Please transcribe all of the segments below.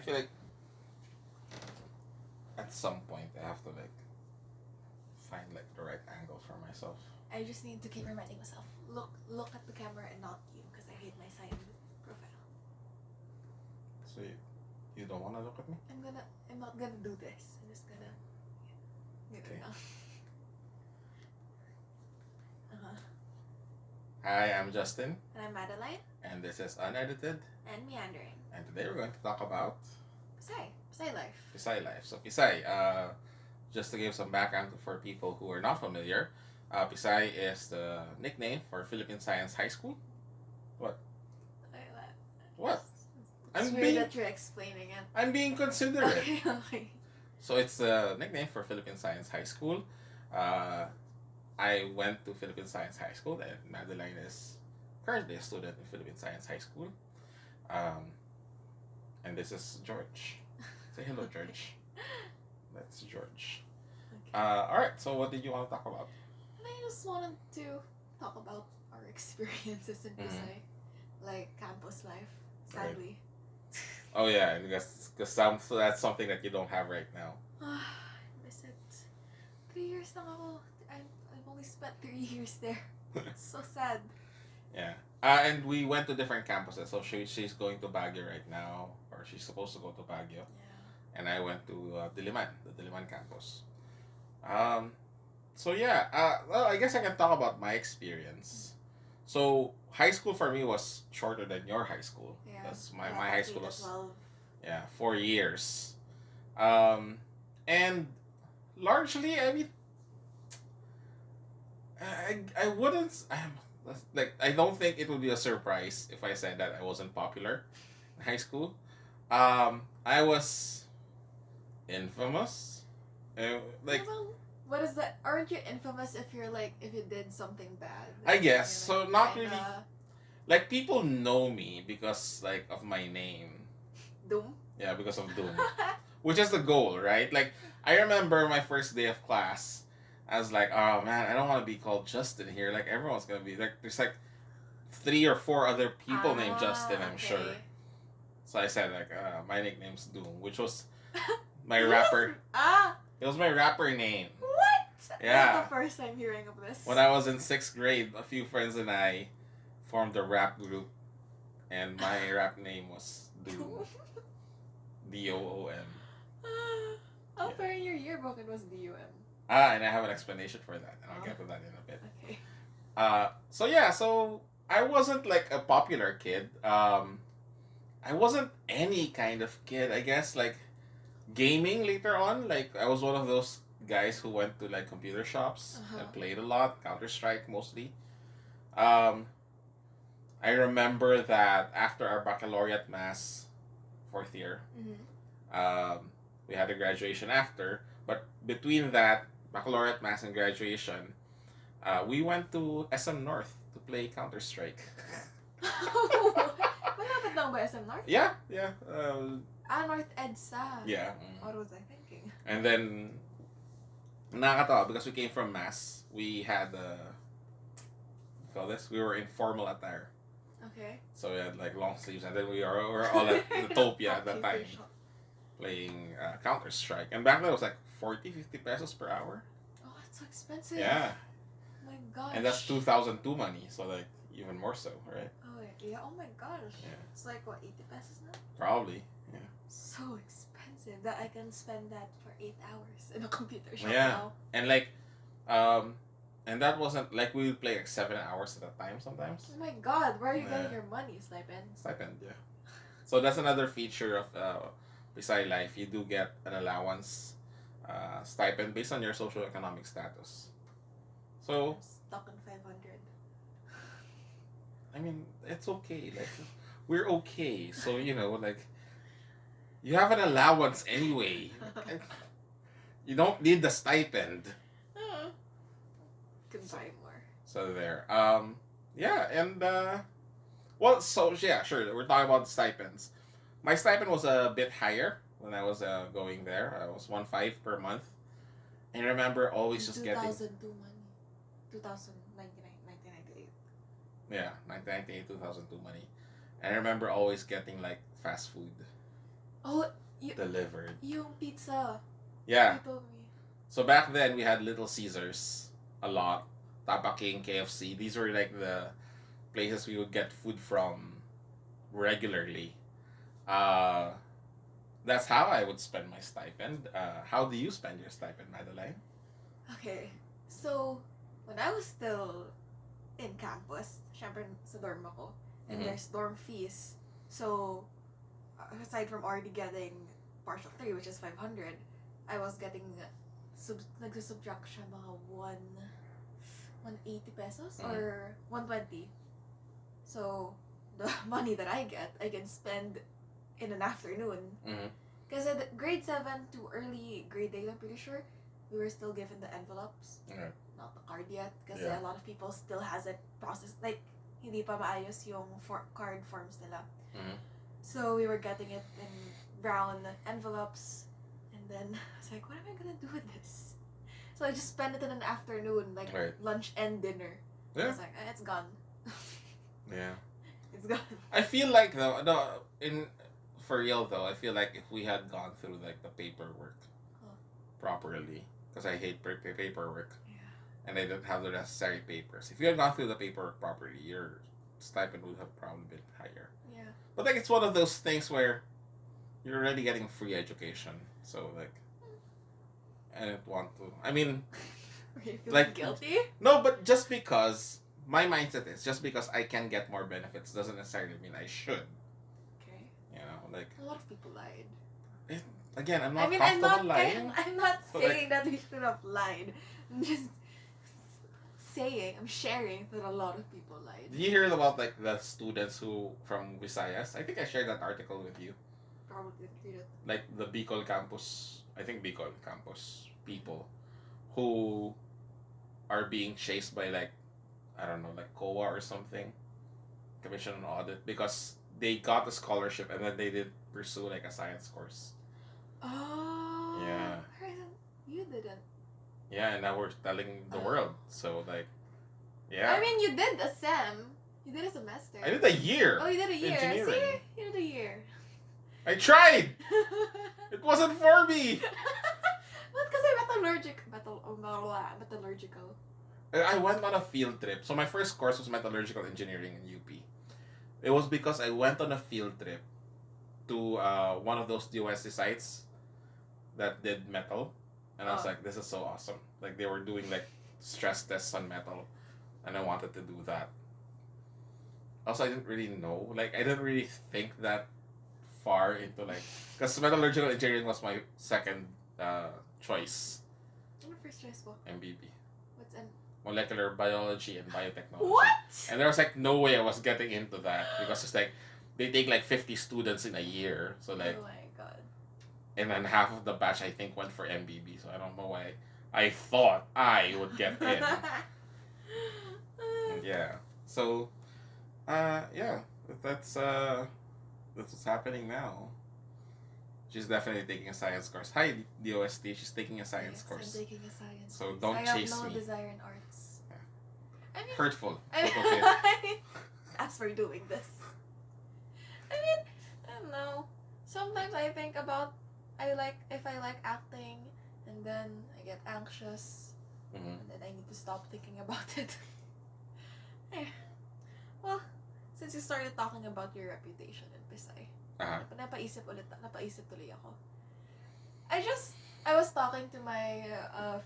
I feel like at some point I have to like find like the right angle for myself. I just need to keep reminding myself, look at the camera and not you, because I hate my side profile. So you don't want to look at me? I'm not gonna do this. I'm just gonna get Okay. it now. Hi, I'm Justin. And I'm Madeline. And this is Unedited. And Meandering. And today we're going to talk about Pisay life. Pisay life. So Pisay, just to give some background for people who are not familiar, Pisay is the nickname for Philippine Science High School. What? What? It's weird that you're explaining it. I'm being considerate. Okay. So it's the nickname for Philippine Science High School. I went to Philippine Science High School, and Madeline is currently a student in Philippine Science High School. And this is George. Say hello, George. That's George. Okay. Alright, so what did you want to talk about? I just wanted to talk about our experiences in Pisay. Like campus life, sadly. Oh yeah, because so that's something that you don't have right now. I miss it. 3 years lang ako. I've only spent 3 years there. It's so sad. Yeah. And we went to different campuses. So she's going to Baguio right now, or she's supposed to go to Baguio. Yeah. And I went to Diliman, the Diliman campus. So yeah, well, I guess I can talk about my experience. So high school for me was shorter than your high school. Yeah. Because my high school was 12. 4 years. And largely, I mean, I wouldn't. I don't think it would be a surprise if I said that I wasn't popular in high school. I was infamous. Well, what is that? Aren't you infamous if you did something bad? I guess so. Not kinda... really. Like people know me because of my name. Doom. Yeah, because of Doom, which is the goal, right? Like I remember my first day of class. I was like, oh man, I don't want to be called Justin here. Like everyone's gonna be like, there's 3 or 4 other people named Justin, I'm sure. So I said my nickname's Doom, which was my rapper. It was my rapper name. What? Yeah. That's the first time hearing of this. When I was in 6th grade, a few friends and I formed a rap group, and my rap name was Doom. DOOM. How far in your yearbook it was DUM? And I have an explanation for that, and I'll get to that in a bit. Okay. So I wasn't like a popular kid. I wasn't any kind of kid, I guess. Like gaming later on, like I was one of those guys who went to like computer shops and played a lot, Counter-Strike mostly. I remember that after our baccalaureate mass, 4th year, we had a graduation after, but between that baccalaureate mass and graduation, we went to SM North to play Counter-Strike. Malapit lang ba SM North? Yeah. North EDSA. Yeah. What was I thinking? And then, nakakatawa because we came from mass, we had we were in formal attire. Okay. So we had like long sleeves, and then we were all at Utopia at that time playing Counter-Strike. And back then it was like 40-50 pesos per hour. Oh, that's so expensive. Yeah. Oh my gosh. And that's 2002 money, so like even more so, right? Oh yeah. Oh my gosh. Yeah. It's like what, 80 pesos now? Probably. Yeah. So expensive that I can spend that for 8 hours in a computer shop Yeah. now. And and that wasn't like we would play like 7 hours at a time sometimes. Oh my god, where are you getting your money? Stipend? Stipend, yeah. So that's another feature of Pisay life. You do get an allowance stipend based on your socioeconomic status. So I'm stuck in 500. I mean, it's okay. Like we're okay. So like you have an allowance anyway. You don't need the stipend. Could buy more. So there. Yeah, and well, so yeah, sure. We're talking about stipends. My stipend was a bit higher when I was going there. I was 1.5 per month. And I remember always just getting 2002 money. 1998. Yeah, 1998, 2002 money. And I remember always getting like fast food. Oh, you, delivered. yung pizza. Yeah. You told me. So back then we had Little Caesars a lot, Tapa King, KFC. These were like the places we would get food from regularly. Uh, that's how I would spend my stipend. How do you spend your stipend, Madeline? Okay. So, when I was still in campus, syempre sa dorm ako, and Mhm. there's dorm fees. So, aside from already getting partial 3, which is 500, I was getting nagsusubtract siya mga 180 pesos or 120. So, the money that I get, I can spend in an afternoon. Because at grade 7 to early grade 8, I'm pretty sure, we were still given the envelopes. Okay. Not the card yet. Kasi Yeah. a lot of people still hasn't processed, like, hindi pa maayos yung card forms nila. So, we were getting it in brown envelopes. And then, I was like, what am I gonna do with this? So, I just spent it in an afternoon, like, Right. lunch and dinner. I Yeah. was like, it's gone. Yeah. It's gone. I feel like though, no, for real though, I feel like if we had gone through like the paperwork properly, because I hate paperwork, and I didn't have the necessary papers. If you had gone through the paperwork properly, your stipend would have probably been higher. Yeah. But like it's one of those things where you're already getting free education, so like I didn't want to. I mean, Were you feeling like- guilty? no, but just because my mindset is just because I can get more benefits doesn't necessarily mean I should. Okay. You know, like A lot of people lied. again, I'm I not mean, I'm comfortable not, lying. I'm not But, saying that we should have lied. I'm just saying, I'm sharing that a lot of people lied. Did you hear about like the students who from Visayas? I think I shared that article with you. Probably didn't read it. Like the Bicol campus, I think Bicol campus people who are being chased by like I don't know, like COA or something, Commission on Audit, because they got a scholarship and then they did pursue like a science course. Oh. Yeah. Horizon, you didn't. Yeah, and now we're telling the world. So like, yeah. I mean, you did a sem. You did a semester. I did a year. Oh, you did a year. Engineering. See? You did a year. I tried. It wasn't for me. What? Kasi metallurgical. I went on a field trip. So my first course was metallurgical engineering in UP. It was because I went on a field trip to one of those DOSC sites that did metal, and I was like, "This is so awesome!" Like they were doing like stress tests on metal, and I wanted to do that. Also, I didn't really know. Like I didn't really think that far into like because metallurgical engineering was my second choice. Ano first choice po? MBB. What's an... Molecular biology and biotechnology. What? And there was like no way I was getting into that because it's like they take like 50 students in a year. So like Oh my god. and then half of the batch I think went for MBB. So I don't know why I thought I would get in. And yeah. So yeah, that's what's happening now. She's definitely taking a science course. Hi DOST, she's taking a science Yes, course. I'm taking a science So course. don't I chase have no me. desire in arts. Yeah. I mean, Hurtful. I Okay. as for doing this. I mean, I don't know. Sometimes I think about if I like acting and then I get anxious Mhm. and then I need to stop thinking about it. Well, since you started talking about your reputation in Pisay, napaisip tuloy ako. I was talking to my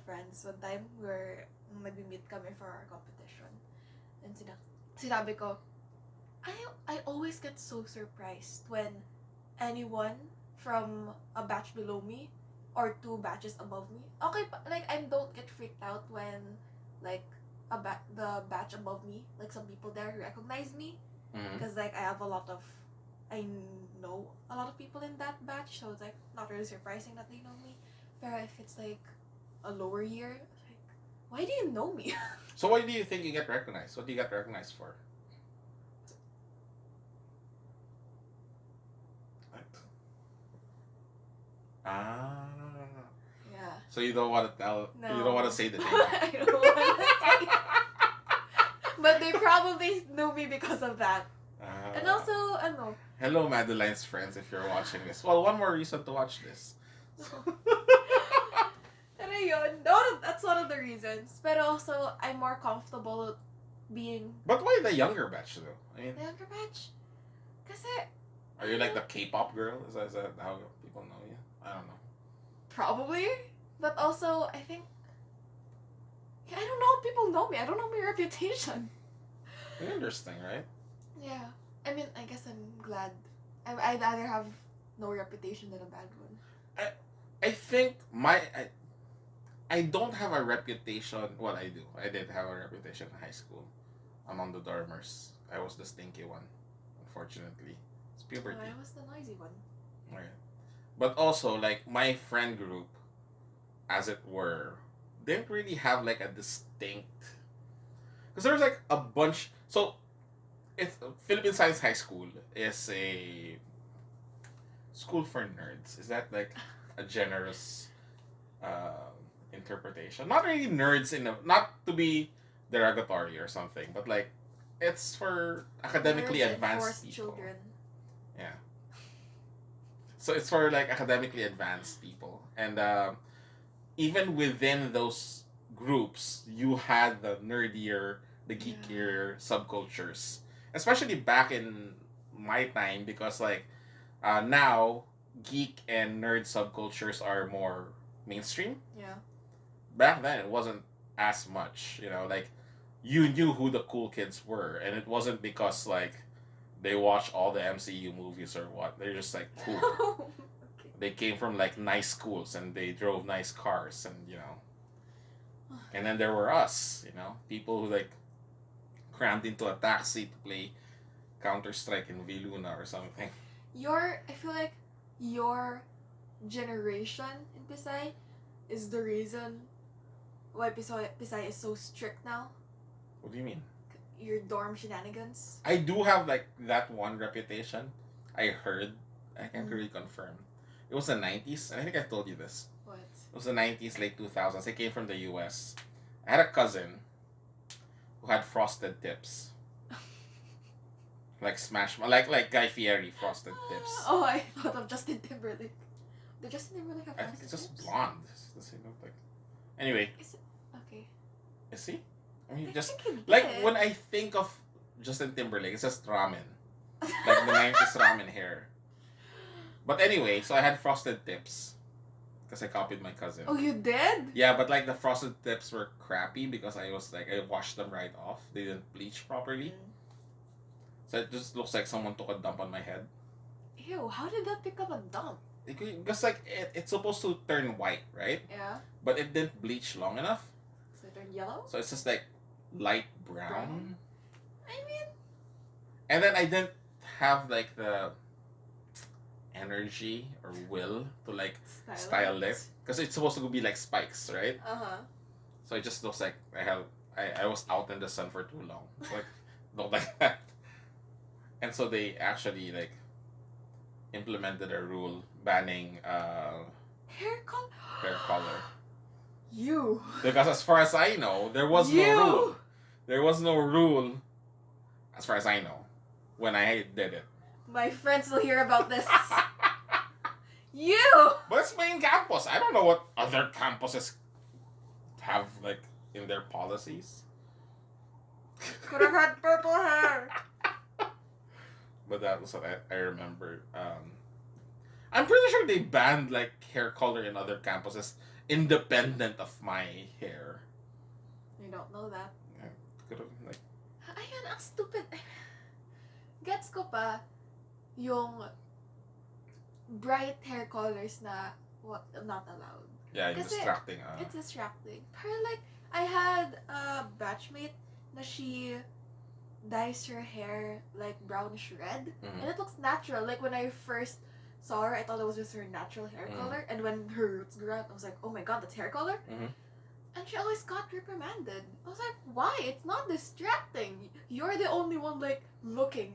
friends one time where nag-meet kami for our competition. And sinabi ko, I always get so surprised when anyone from a batch below me or 2 batches above me, okay, like I don't get freaked out when like the batch above me, like some people there recognize me Mhm. because like I know a lot of people in that batch, so it's like not really surprising that they know me. But if it's like a lower year, like, why do you know me? So why do you think you get recognized? What do you get recognized for? Ah. Yeah. So you don't want to tell. No. You don't want to say the name. I don't want to say. But they probably know me because of that. And also, Hello, Madeline's friends, if you're watching this. Well, one more reason to watch this. Pero yun, that's one of the reasons. But also, I'm more comfortable being... But why the younger batch, though? I mean, The younger batch? Kasi... Are you like the K-pop girl? Is that how people know you? I don't know. Probably. But also, I think... I don't know how people know me. I don't know my reputation. Interesting, right? Yeah. I mean, I guess I'm glad. I'd rather have no reputation than a bad one. I think I don't have a reputation. Well, I do. I did have a reputation in high school. Among the dormers, I was the stinky one. Unfortunately, it's puberty. I was the noisy one. Right. But also, like, my friend group, as it were, didn't really have like a distinct. Because there's like a bunch. So, it's Philippine Science High School is a school for nerds. Is that like a generous interpretation? Not really nerds not to be derogatory or something, but like it's for academically Nerds and advanced forced people. children. Yeah. So it's for like academically advanced people, and even within those groups, you had the nerdier, the geekier subcultures, especially back in my time, because like now geek and nerd subcultures are more mainstream. Yeah. Back then, it wasn't as much. Like you knew who the cool kids were, and it wasn't because like they watch all the MCU movies or what. They're just like cool. Okay. They came from like nice schools and they drove nice cars, and and then there were us, people who like crammed into a taxi to play Counter-Strike in Viluna or something. I feel like your generation in Pisay is the reason why Pisay is so strict now. What do you mean? Your dorm shenanigans. I do have like that one reputation. I heard. I can't really confirm. It was the 90s, and I think I told you this. What? It was the 90s, late 2000s. I came from the US. I had a cousin who had frosted tips. Like like Guy Fieri frosted tips. Oh, I thought of Justin Timberlake. Did Justin Timberlake have I think it's frosted just tips? blonde. Does he look like? Anyway, Is it okay? is he? I mean, I just think he like did. when I think of Justin Timberlake, it's just ramen, like the 90s ramen hair. But anyway, so I had frosted tips because I copied my cousin. Oh, you did? Yeah, but like the frosted tips were crappy because I washed them right off. They didn't bleach properly. So it just looks like someone took a dump on my head. Ew, how did that become a dump? Because like it's supposed to turn white, right? Yeah. But it didn't bleach long enough. So it turned yellow? So it's just like light brown. I mean... And then I didn't have like the energy or will to like style it. Because it's supposed to be like spikes, right? Uh-huh. So it just looks like I was out in the sun for too long. Like, not like that. And so they actually like implemented a rule banning Hair color? hair color. You. Because as far as I know, there was no rule. There was no rule, as far as I know, when I did it. My friends will hear about this. You! But it's main campus. I don't know what other campuses have like in their policies. Could have had purple hair. But that was what I remember. I'm pretty sure they banned like hair color in other campuses independent of my hair. You don't know that. Yeah, could have like. Ayun, ang stupid. Gets ko pa yung bright hair colors na not allowed. Yeah, Kasi distracting. It's distracting. Pero like, I had a batchmate na she dyes her hair like brownish red. And it looks natural. Like when I first saw her, I thought it was just her natural hair color. And when her roots grew out, I was like, oh my god, that's hair color? And she always got reprimanded. I was like, why? It's not distracting. You're the only one like looking.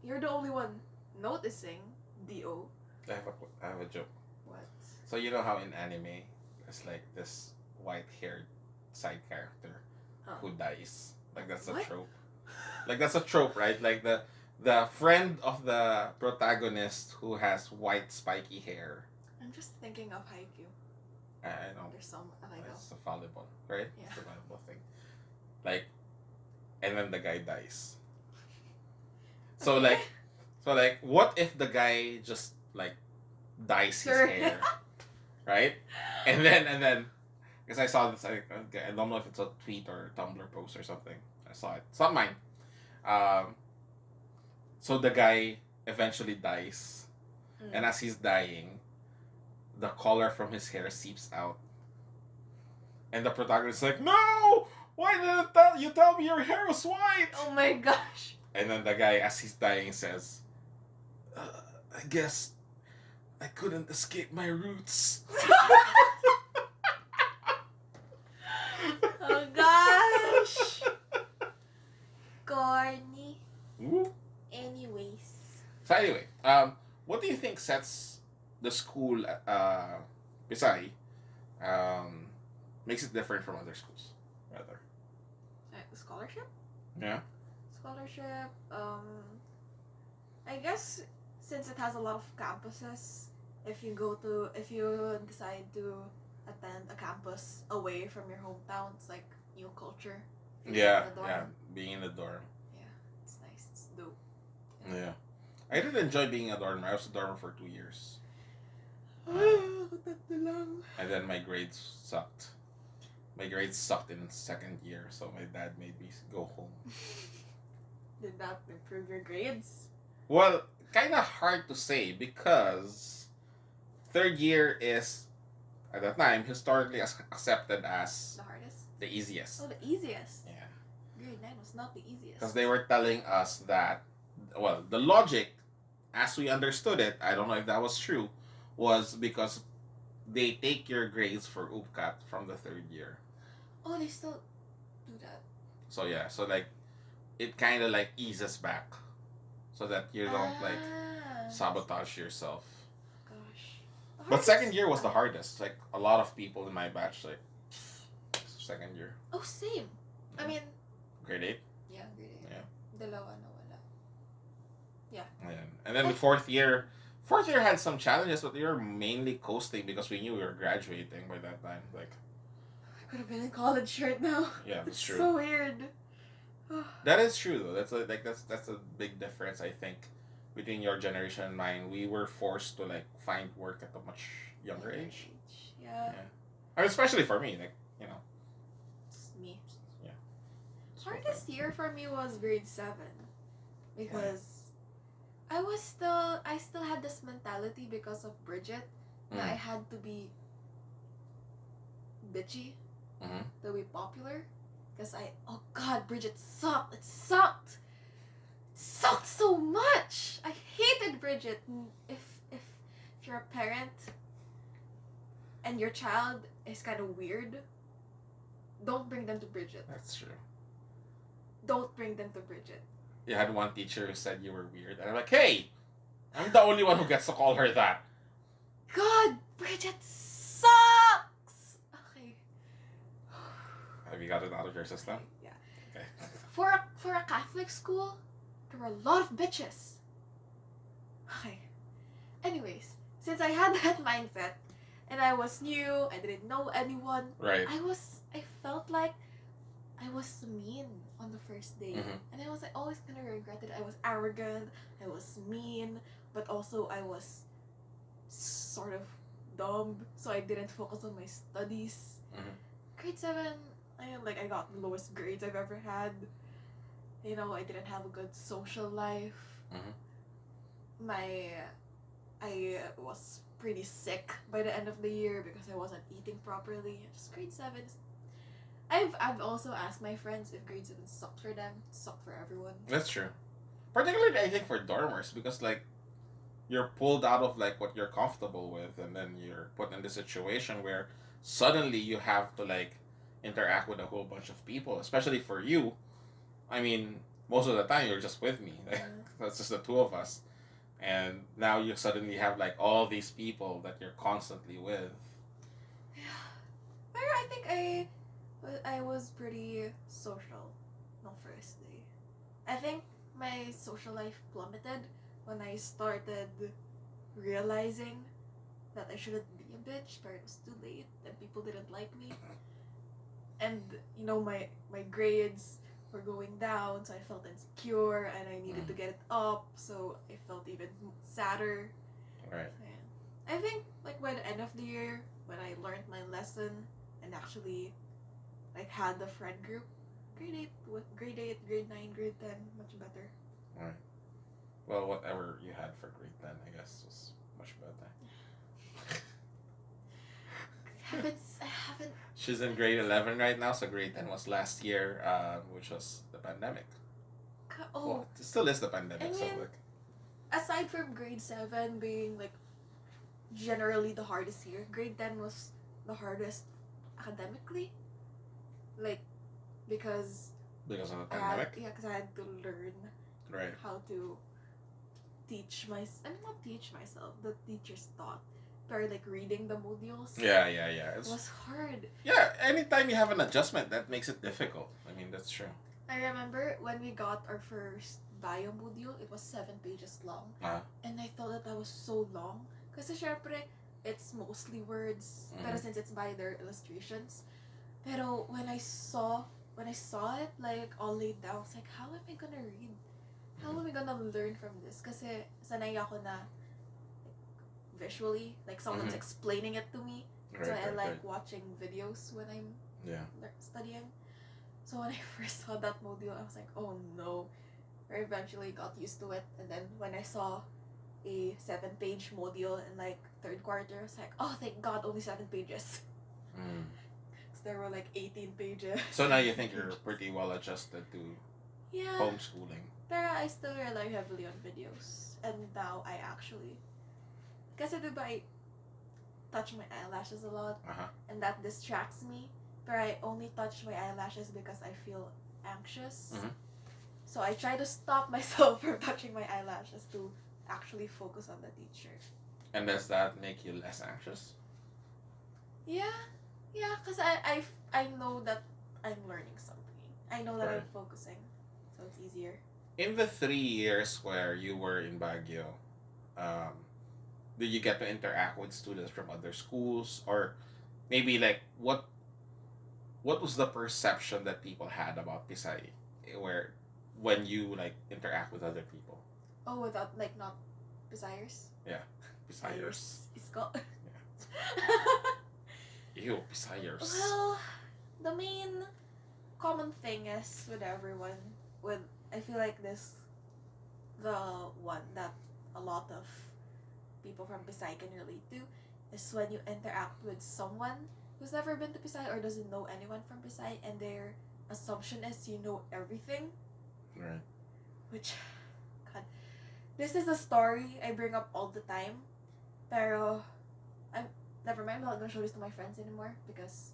You're the only one noticing. D.O. I have a joke. What? So you know how in anime, there's like this white-haired side character who dies. Like that's a What? trope. Like that's a trope, right? Like the friend of the protagonist who has white spiky hair. I'm just thinking of Haikyuu. I know. There's some. It's a volleyball, right? Yeah. It's a volleyball thing. Like, and then the guy dies. So Okay. like, what if the guy just like dyes his hair, right? And then, because I saw this, I don't know if it's a tweet or a Tumblr post or something. I saw it. It's not mine. So the guy eventually dies, and as he's dying, the color from his hair seeps out, and the protagonist is like, "No! Why didn't you tell me your hair was white?" Oh my gosh. And then the guy, as he's dying, says, "I guess I couldn't escape my roots." Oh gosh. Corny. Ooh. Anyways. So anyway, what do you think sets the school, Pisay, makes it different from other schools, rather? Scholarship? Yeah. Scholarship. I guess since it has a lot of campuses, if you decide to attend a campus away from your hometown, it's like new culture. Yeah. Being in the dorm. Yeah, it's nice. It's dope. Yeah. I did enjoy being a dorm. I was a dorm for 2 years. And then my grades sucked. My grades sucked in second year, so my dad made me go home. Did that improve your grades? Well, kind of hard to say because third year is, at that time, historically accepted as The hardest? the easiest. Oh, the easiest. Yeah. Grade 9 was not the easiest. Because they were telling us that, well, the logic, as we understood it, I don't know if that was true, was because they take your grades for UPCAT from the third year. Oh, they still do that. So yeah, so like, it kind of like eases back, so that you don't like sabotage yourself. Gosh. But second year was the hardest. Like a lot of people in my batch, like second year. Oh, same. I mean. Grade 8. Yeah, grade 8. Yeah. Dalawa na wala. Yeah. And then the fourth year had some challenges, but we were mainly coasting because we knew we were graduating by that time. Like, I could have been in college right now. Yeah, that's true. So weird. That is true though. That's a big difference, I think, between your generation and mine. We were forced to like find work at a much younger age. Yeah. I mean, especially for me, like, you know. It's me. Yeah. Hardest year for me was grade 7 because I still had this mentality because of Bridget that I had to be bitchy to be popular. Because oh god, Bridget sucked. It sucked. It sucked so much. I hated Bridget. If you're a parent and your child is kind of weird, don't bring them to Bridget. That's true. Don't bring them to Bridget. You had one teacher who said you were weird, and I'm like, hey, I'm the only one who gets to call her that. God, Bridget sucks. Okay. Have you got it out of your system? Yeah. Okay. For a Catholic school, there were a lot of bitches. Okay. Anyways, since I had that mindset, and I was new, I didn't know anyone. Right. I felt like I was mean on the first day, and I was always kind of regretted. I was arrogant, I was mean, but also I was sort of dumb, so I didn't focus on my studies. Grade 7, I got the lowest grades I've ever had. You know, I didn't have a good social life. I was pretty sick by the end of the year because I wasn't eating properly. Just grade 7. I've also asked my friends if grade 7 sucked for them. It sucked for everyone. That's true. Particularly, I think, for dormers, because like you're pulled out of like what you're comfortable with, and then you're put in the situation where suddenly you have to like interact with a whole bunch of people. Especially for you, I mean, most of the time you're just with me. Like, that's just the two of us, and now you suddenly have like all these people that you're constantly with. Yeah, but I think I was pretty social the first day. I think my social life plummeted when I started realizing that I shouldn't be a bitch, but it was too late and people didn't like me. And my grades were going down, so I felt insecure and I needed to get it up, so I felt even sadder. Right. Yeah. I think like by the end of the year, when I learned my lesson and actually like had the friend group, grade 8, grade 9, grade 10, much better. Right. Well, whatever you had for grade 10, I guess, was much better. I haven't. She's in grade 11 right now, so grade 10 was last year, which was the pandemic. Well, it still is the pandemic, so like. Aside from grade 7 being like generally the hardest year, grade 10 was the hardest academically. Like, because of the pandemic? because I had to learn how to not teach myself, the teachers taught. But like reading the modules. Yeah. It was hard. Yeah, anytime you have an adjustment, that makes it difficult. I mean, that's true. I remember when we got our first bio module, it was 7 pages long. And I thought that was so long. Kasi syempre, it's mostly words. Pero since it's by their illustrations. Pero when I saw it like all laid down, I was like, how am I gonna read? How am I gonna learn from this? Kasi sanay ako na visually, like someone's explaining it to me. So I like watching videos when I'm studying. So when I first saw that module, I was like, oh no. I eventually got used to it, and then when I saw a 7-page module in like 3rd quarter, I was like, oh thank God, only 7 pages. Because there were like 18 pages. So now you think you're pretty well adjusted to homeschooling. But I still rely heavily on videos, and now I actually, kasi diba I touch my eyelashes a lot, and that distracts me. But I only touch my eyelashes because I feel anxious. So I try to stop myself from touching my eyelashes to actually focus on the teacher. And does that make you less anxious? Yeah, because I know that I'm learning something. I know that I'm focusing, so it's easier. In the 3 years where you were in Baguio, did you get to interact with students from other schools, or maybe like what was the perception that people had about Pisay, when you like interact with other people? Oh, without like not Pisayers? Yeah, Pisayers. Isko? Yeah. Ew, Pisayers. Well, the main common thing is with everyone, I feel like the one that a lot of people from Pisay can relate to is when you interact with someone who's never been to Pisay or doesn't know anyone from Pisay, and their assumption is you know everything. Right. Which, God, this is a story I bring up all the time, pero never mind, I'm not gonna show this to my friends anymore because,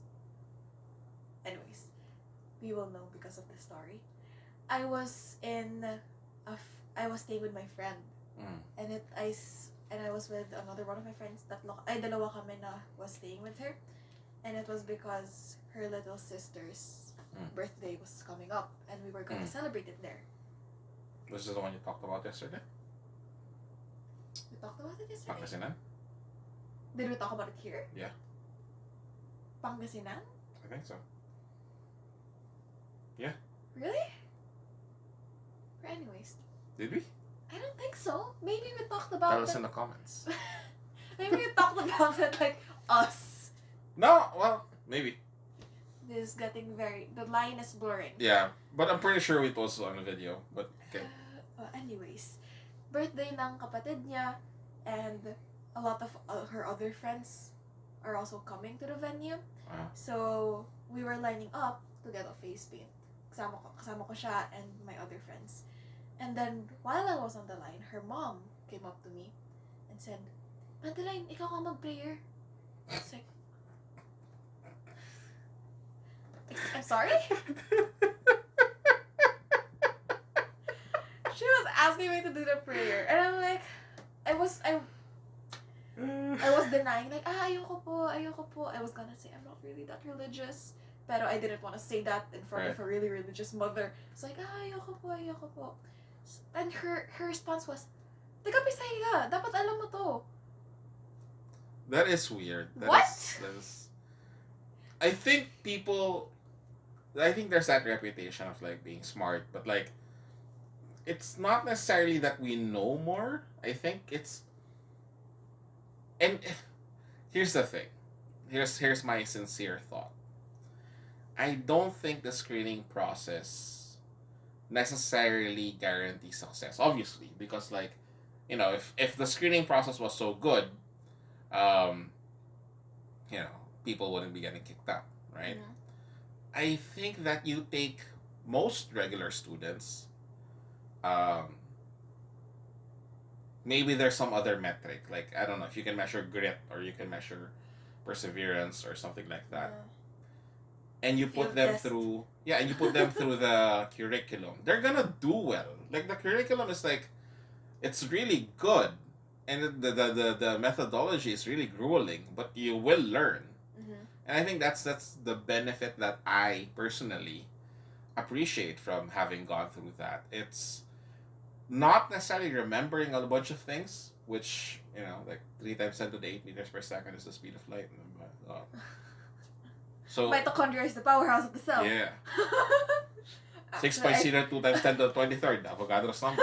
anyways, we will know because of the story. I was staying with my friend, and I was with another one of my friends. Dalawa kami na was staying with her, and it was because her little sister's birthday was coming up, and we were gonna celebrate it there. This is the one you talked about yesterday? We talked about it yesterday? Pangasinan? Did we talk about it here? Yeah. Pangasinan? I think so. Yeah. Really? But anyways. Did we? I don't think so. Maybe we talked about Tell us in the comments. Maybe we talked about it like us. No, well, maybe. This is getting the line is blurring. Yeah, but I'm pretty sure we posted on the video, but okay. Anyways, birthday ng kapatid niya, and a lot of her other friends are also coming to the venue. So we were lining up to get a face paint. Kasama ko siya and my other friends. And then while I was on the line, her mom came up to me and said, Madeline, ikaw ka mag-prayer. It's like, I'm sorry? She was asking me to do the prayer, and I'm like, I was denying, like, ayoko po. I was gonna say, I'm not really that religious, pero I didn't want to say that in front of a really religious mother. It's like, ayoko po. And her response was, taga Pisay ka, dapat alam mo to. That is weird. What? That is... I think there's that reputation of like being smart, but like it's not necessarily that we know more. I think it's... And here's the thing. Here's my sincere thought. I don't think the screening process necessarily guarantees success. Obviously, because like, if the screening process was so good, um, people wouldn't be getting kicked out, right? Yeah. I think that you take most regular students, maybe there's some other metric, like I don't know if you can measure grit or you can measure perseverance or something like that, and you put them through the curriculum. They're gonna do well. Like the curriculum is like, it's really good, and the methodology is really grueling, but you will learn. And I think that's the benefit that I personally appreciate from having gone through that. It's not necessarily remembering a bunch of things, which, like 3 times 10 to the 8 meters per second is the speed of light. So mitochondria is the powerhouse of the cell. Yeah. 6.02 times 10 to the 23rd, Avogadro's number.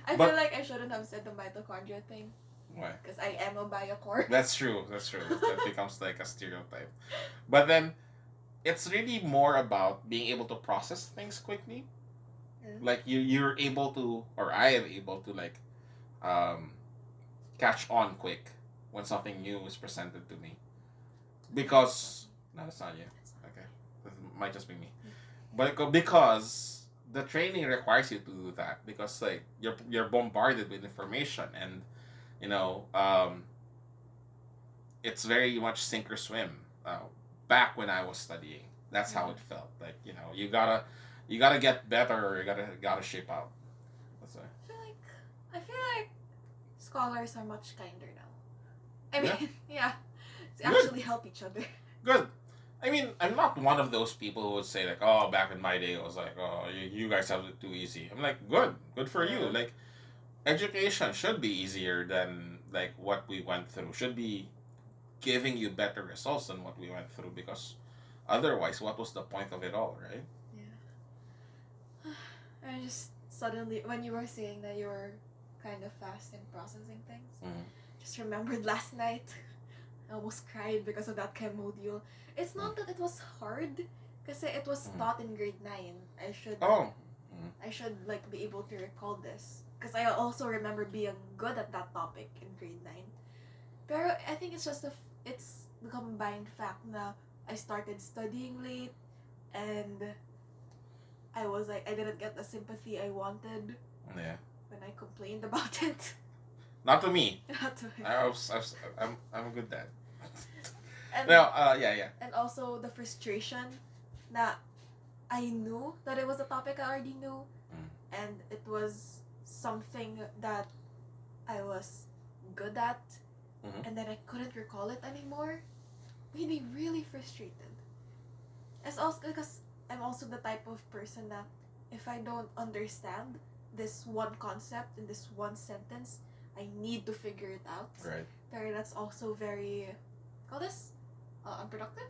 I feel like I shouldn't have said the mitochondria thing. Why? Because I am a biocore. That's true. That becomes like a stereotype. But then, it's really more about being able to process things quickly. Like you're able to, or I am able to like, catch on quick when something new is presented to me. Because no, that's not you. Okay, that might just be me. But because the training requires you to do that, because like you're bombarded with information, and it's very much sink or swim. Back when I was studying, that's how it felt. Like you gotta get better, or you gotta shape out. That's why. I feel like scholars are much kinder now. I mean, yeah, to actually help each other. Good. I mean, I'm not one of those people who would say like, oh, back in my day it was like, oh, you guys have it too easy. I'm like, good for you. Like, education should be easier than like what we went through. Should be giving you better results than what we went through, because otherwise, what was the point of it all, right? Yeah. I just suddenly, when you were saying that you were kind of fast in processing things, just remembered last night. I almost cried because of that chem module. It's not that it was hard, because it was taught in grade 9. I should like be able to recall this, because I also remember being good at that topic in grade 9. Pero I think it's just it's the combined fact that I started studying late, and I was like, I didn't get the sympathy I wanted. Yeah. When I complained about it. Not to me. Not to me. I'm a good dad. And, yeah. And also the frustration that I knew that it was a topic I already knew, and it was something that I was good at, and then I couldn't recall it anymore. Made me really frustrated. It's also because I'm also the type of person that if I don't understand this one concept in this one sentence, I need to figure it out. Right. But that's also very, call this, unproductive.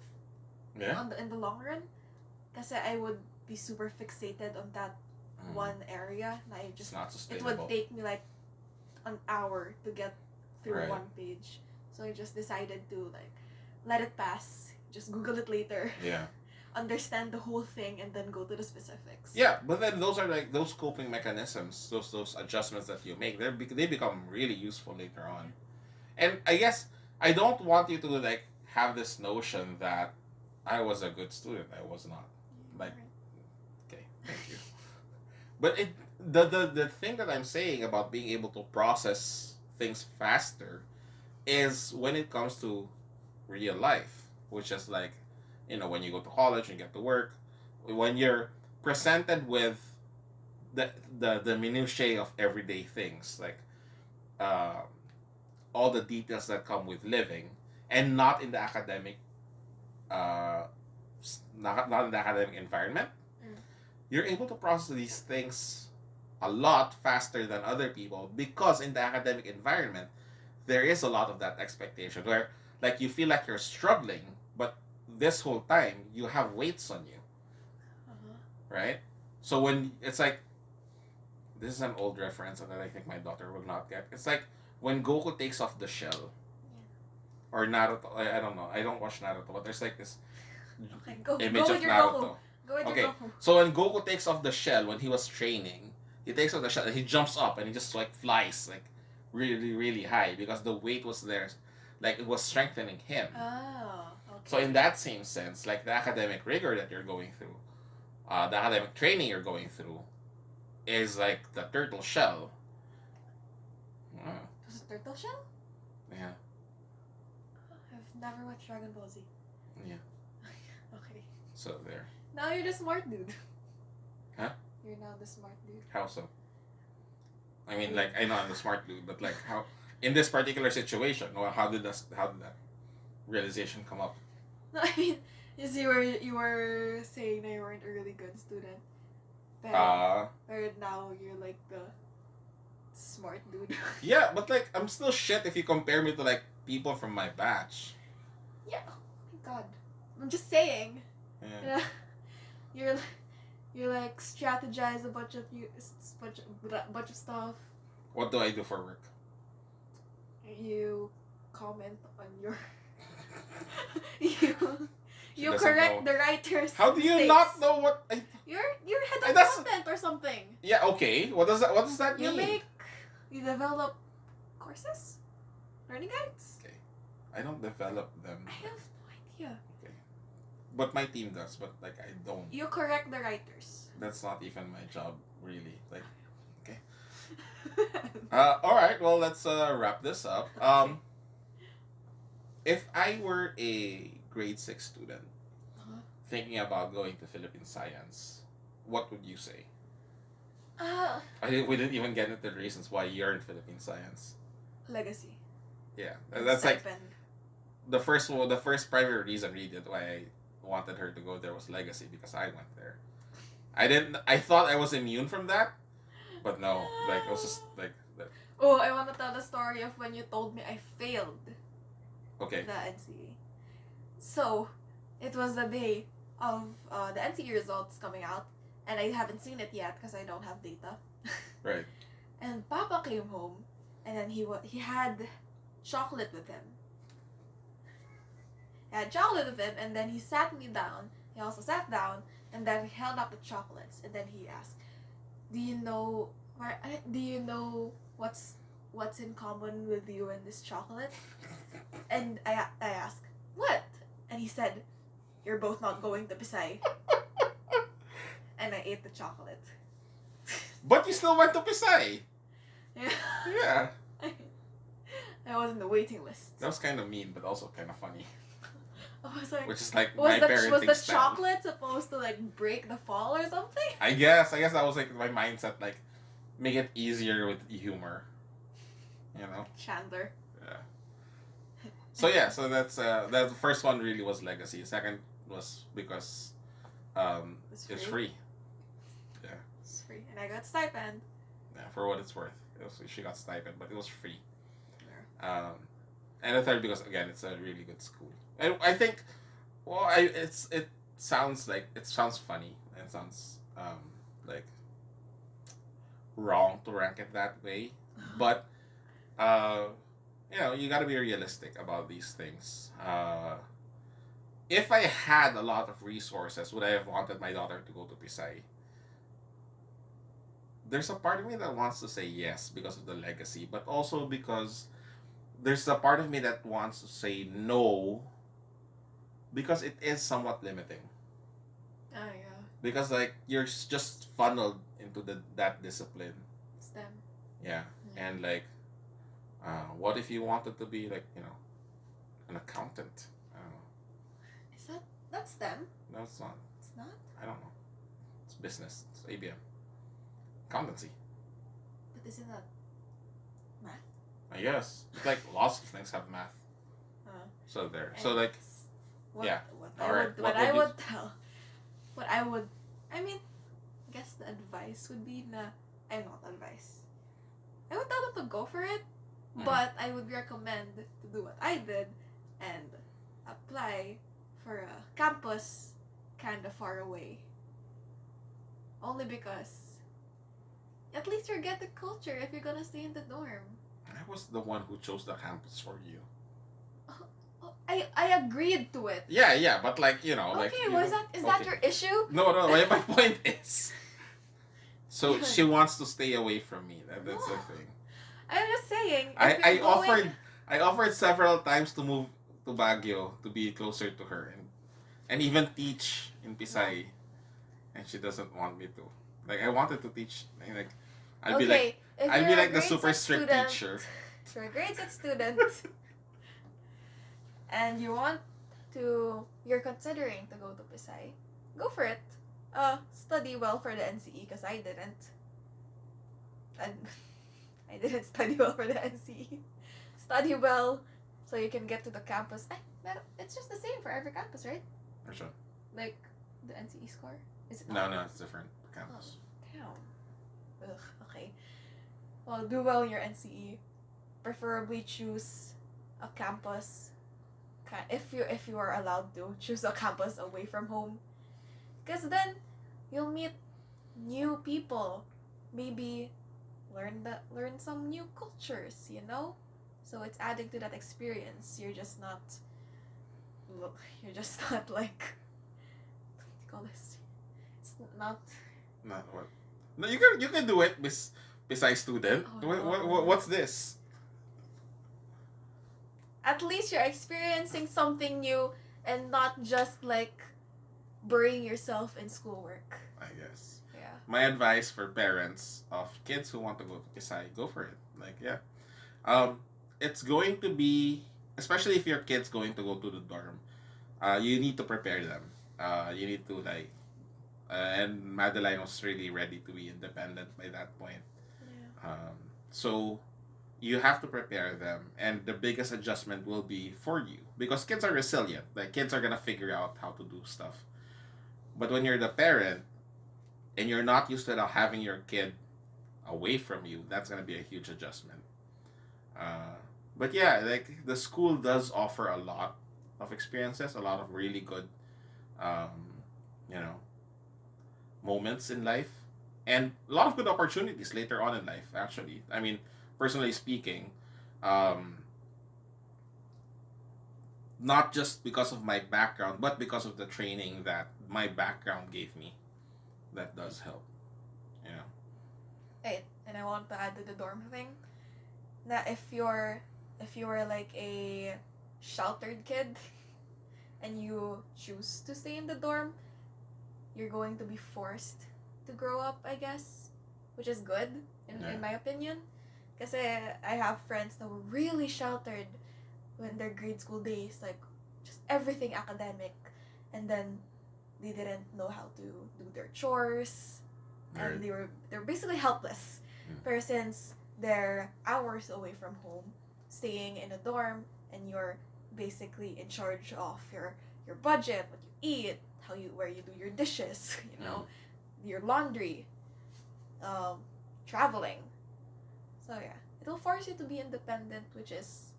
Yeah. In the long run, because I would be super fixated on that one area, and I just, it's not sustainable. It would take me like an hour to get through Right. one page. So I just decided to like let it pass. Just Google it later. Yeah. Understand the whole thing and then go to the specifics. Yeah, but then those are like those coping mechanisms, those adjustments that you make. They become really useful later on. And I guess I don't want you to like have this notion that I was a good student. I was not. Like, okay, thank you. But the thing that I'm saying about being able to process things faster is when it comes to real life, which is like, when you go to college and get to work, when you're presented with the minutiae of everyday things, like all the details that come with living, and not in the academic not in the academic environment, you're able to process these things a lot faster than other people because in the academic environment, there is a lot of that expectation where like you feel like you're struggling, but this whole time you have weights on you, right? So when it's like, this is an old reference that I think my daughter will not get. It's like when Goku takes off the shell, or Naruto. I don't know. I don't watch Naruto, but there's like this image go of with your Naruto. Goku. Go with Okay, your Goku. so when Goku takes off the shell when he was training, he takes off the shell and he jumps up and he just like flies like really really high because the weight was there, like it was strengthening him. Oh, okay. So in that same sense, like the academic rigor that you're going through, the academic training you're going through, is like the turtle shell. Was it turtle shell? Yeah. I've never watched Dragon Ball Z. Yeah. Okay. So there. Now you're the smart dude. Huh? You're now the smart dude. How so? I mean, like I know I'm the smart dude, but like how in this particular situation, how did that realization come up? No, I mean, is you were saying that you weren't a really good student, but now you're like the smart dude. Yeah, but like I'm still shit if you compare me to like people from my batch. Yeah. Oh my God. I'm just saying. Yeah. You're like strategize a bunch of stuff. What do I do for work? You comment on your you doesn't correct know. the writer's How do you mistakes. not know what I... You're head of That's- content or something. Yeah, okay. What does that mean? You develop courses? Learning guides? Okay. I don't develop them. I have no idea. Okay. But my team does, but like I don't. You correct the writers. That's not even my job, really. Like, okay. All right. Well, let's wrap this up. If I were a grade 6 student thinking about going to Philippine Science, what would you say? We didn't even get into the reasons why you're in Philippine Science. Legacy. Yeah, that's like Stipend. the first primary reason really why I wanted her to go there was legacy because I went there. I thought I was immune from that, but no, like it was just like that. Oh, I want to tell the story of when you told me I failed Okay. the NCE. So, it was the day of the NCE results coming out, and I haven't seen it yet because I don't have data. Right. And Papa came home, and then he had chocolate with him. He had chocolate with him, and then he sat me down. He also sat down, and then he held up the chocolates, and then he asked, Do you know what's in common with you and this chocolate?" And I asked, "What?" And he said, "You're both not going to Pisay." And I ate the chocolate. But you still went to Pisay. Yeah. Yeah. I was in the waiting list. That was kind of mean, but also kind of funny. I was like, Which is like was my parenting the style. chocolate supposed to like break the fall or something? I guess that was like my mindset, like make it easier with humor. You know? Chandler. Yeah. So yeah, so that's the first one really was legacy. Second was because it's free. Yeah. It's free. And I got stipend. Yeah, for what it's worth. She got stipend, but it was free. Yeah. And the third because again it's a really good school. I think it sounds funny and it sounds like wrong to rank it that way. But you gotta be realistic about these things. If I had a lot of resources, would I have wanted my daughter to go to Pisay? There's a part of me that wants to say yes because of the legacy, but also because there's a part of me that wants to say no because it is somewhat limiting. Oh yeah. Because like you're just funneled into that discipline. STEM. Yeah. And like what if you wanted to be like, an accountant? I don't know. Is that's STEM? No, it's not. It's not? I don't know. It's business. It's ABM. Accountancy. But isn't that math? I guess. It's like lots of things have math. So there. So like yeah. I guess the advice would be na not advice. I would tell them to go for it, Mhm. but I would recommend to do what I did and apply for a campus kind of far away. Only because at least you get the culture if you're gonna stay in the dorm. I was the one who chose the campus for you. I agreed to it. Yeah, but like, Okay, is that okay. your issue? No, my point is, so she wants to stay away from me. That's the thing. I'm just saying. I offered several times to move to Baguio to be closer to her and even teach in Pisay, and she doesn't want me to. Like I wanted to teach, like I'd be like the super strict teacher. If you're a grade 6 student and you're considering to go to Pisay, go for it. Study well for the NCE because I didn't. I didn't study well for the NCE. Study well so you can get to the campus. It's just the same for every campus, right? For sure. Like the NCE score? Is it not? No, it's different campus. Oh, damn. Ugh, okay. Well, do well in your NCE. Preferably choose a campus. If you are allowed to choose a campus away from home, because then you'll meet new people. Maybe learn some new cultures. So it's adding to that experience. You're just not like, what do you call this? It's not what? No, you can do it besides student. Oh, no. What's this? At least you're experiencing something new and not just like burying yourself in schoolwork. I guess. Yeah. My advice for parents of kids who want to go to Pisay, go for it. Like, yeah. It's going to be, especially if your kid's going to go to the dorm, you need to prepare them. You need to and Madeline was really ready to be independent by that point. Yeah. So you have to prepare them, and the biggest adjustment will be for you because kids are resilient. Like kids are gonna figure out how to do stuff. But when you're the parent and you're not used to having your kid away from you, that's gonna be a huge adjustment. But yeah, like the school does offer a lot of experiences, a lot of really good, you know, moments in life, and a lot of good opportunities later on in life. Actually, I mean, personally speaking, not just because of my background, but because of the training that my background gave me, that does help. Yeah. Hey, and I want to add to the dorm thing that if you're like a sheltered kid and you choose to stay in the dorm, you're going to be forced to grow up, I guess, which is good in my opinion. Because I have friends that were really sheltered when their grade school days, like just everything academic, and then they didn't know how to do their chores, Right. and they're basically helpless. But since they're hours away from home, staying in a dorm, and you're basically in charge of your budget, what you eat, where you do your dishes, your laundry, traveling. So yeah, it'll force you to be independent, which is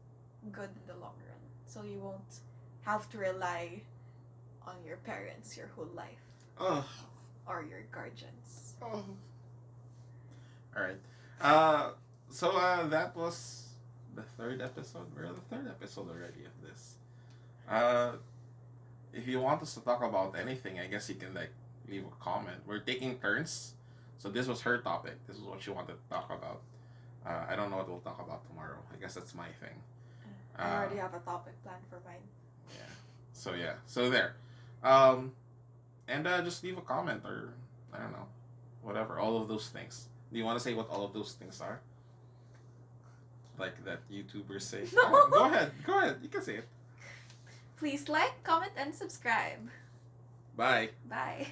good in the long run. So you won't have to rely on your parents your whole life. Oh. Or your guardians. Oh. All right. So that was the third episode. We're on the third episode already of this. If you want us to talk about anything, I guess you can leave a comment. We're taking turns. So this was her topic. This is what she wanted to talk about. I don't know what we'll talk about tomorrow. I guess that's my thing. I already have a topic planned for mine. Yeah. So there. And just leave a comment or I don't know, whatever. All of those things. Do you want to say what all of those things are? Like that YouTubers say. No. Oh, go ahead. You can say it. Please like, comment, and subscribe. Bye. Bye.